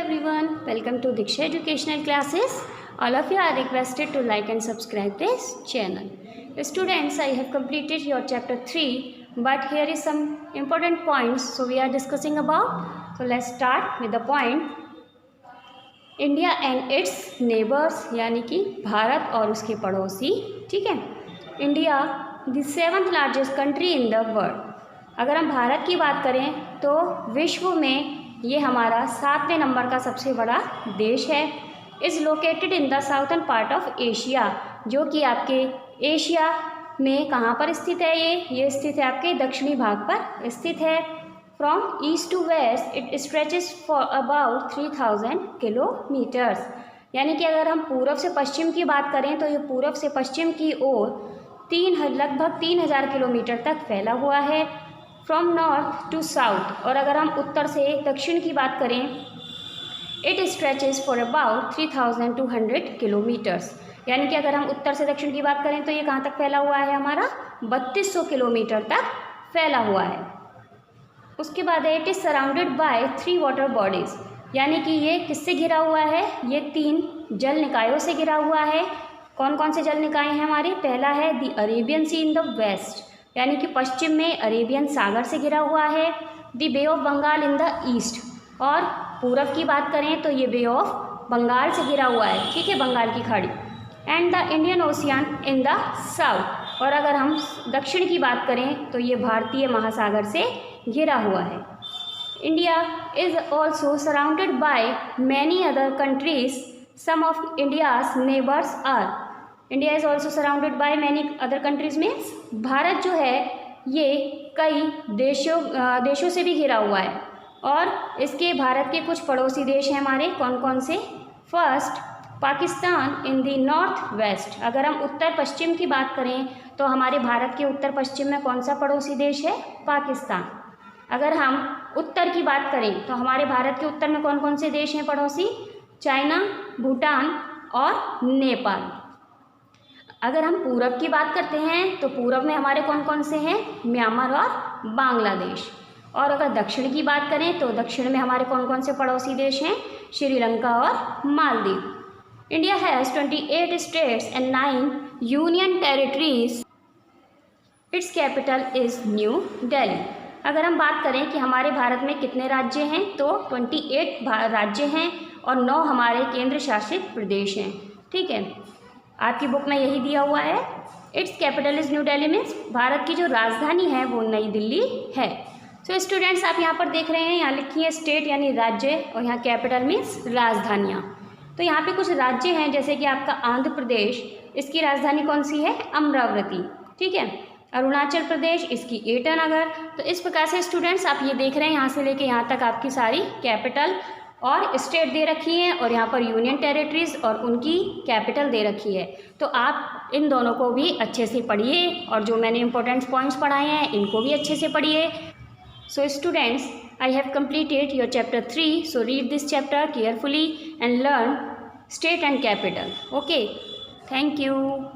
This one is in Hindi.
everyone, welcome to Diksha Educational Classes. All of you are requested to like and subscribe this channel. Students, I have completed your chapter 3, but here is some important points so we are discussing about. So let's start with the point India and its neighbors, यानी कि भारत और उसके पड़ोसी. ठीक है. India the 7th largest country in the world. अगर हम भारत की बात करें तो विश्व में ये हमारा 7वें नंबर का सबसे बड़ा देश है. Is located in the southern part of Asia, जो कि आपके एशिया में कहाँ पर स्थित है. ये स्थित है आपके दक्षिणी भाग पर स्थित है. From east to west it stretches for about 3000 kilometres. यानी कि अगर हम पूर्व से पश्चिम की बात करें तो ये पूर्व से पश्चिम की ओर लगभग 3000 किलोमीटर तक फैला हुआ है. फ्रॉम नॉर्थ टू साउथ, और अगर हम उत्तर से दक्षिण की बात करें it stretches for about 3200 kilometres. यानी कि अगर हम उत्तर से दक्षिण की बात करें तो ये कहाँ तक फैला हुआ है, हमारा 3200 किलोमीटर तक फैला हुआ है. उसके बाद है it is surrounded by 3 water bodies. यानी कि ये किससे घिरा हुआ है, ये 3 जल निकायों से घिरा हुआ है. कौन कौन से जल निकाय हैं हमारे, पहला है the Arabian sea in the west, यानी कि पश्चिम में अरेबियन सागर से घिरा हुआ है. The bay of Bengal in the east, और पूरब की बात करें तो ये बे ऑफ बंगाल से घिरा हुआ है. ठीक है, बंगाल की खाड़ी. And the Indian ocean in the south, और अगर हम दक्षिण की बात करें तो ये भारतीय महासागर से घिरा हुआ है. India is also surrounded by many other countries. Some of India's neighbours are. India is also surrounded by many other countries means Bharat जो है ये कई देशों से भी घिरा हुआ है. और इसके भारत के कुछ पड़ोसी देश हैं हमारे. कौन कौन से, first Pakistan in the north west. अगर हम उत्तर पश्चिम की बात करें तो हमारे भारत के उत्तर पश्चिम में कौन सा पड़ोसी देश है, पाकिस्तान. अगर हम उत्तर की बात करें तो हमारे भारत के उत्तर में कौन कौन से देश हैं पड़ोसी, चाइना, भूटान और नेपाल. अगर हम पूरब की बात करते हैं तो पूरब में हमारे कौन कौन से हैं, म्यांमार और बांग्लादेश. और अगर दक्षिण की बात करें तो दक्षिण में हमारे कौन कौन से पड़ोसी देश हैं, श्रीलंका और Maldives. India has 28 states and 9 union territories. It's capital is new Delhi. अगर हम बात करें कि हमारे भारत में कितने राज्य हैं तो 28 राज्य हैं और 9 हमारे केंद्र शासित प्रदेश हैं. ठीक है, आपकी बुक में यही दिया हुआ है. It's capital is new Delhi means Bharat की जो राजधानी है वो नई दिल्ली है. सो स्टूडेंट्स, आप यहाँ पर देख रहे हैं, यहाँ लिखी है स्टेट यानी राज्य, और यहाँ कैपिटल मीन्स राजधानियाँ. तो यहाँ पे कुछ राज्य हैं जैसे कि आपका आंध्र प्रदेश, इसकी राजधानी कौन सी है, अमरावती. ठीक है, अरुणाचल प्रदेश, इसकी ईटानगर. तो इस प्रकार से स्टूडेंट्स आप ये देख रहे हैं, यहाँ से लेके यहाँ तक आपकी सारी कैपिटल और स्टेट दे रखी है, और यहाँ पर यूनियन टेरिटरीज और उनकी कैपिटल दे रखी है. तो आप इन दोनों को भी अच्छे से पढ़िए, और जो मैंने इंपॉर्टेंट पॉइंट्स पढ़ाए हैं इनको भी अच्छे से पढ़िए. So students, I have completed your chapter 3. So read this chapter carefully and learn state and capital. Okay. Thank you.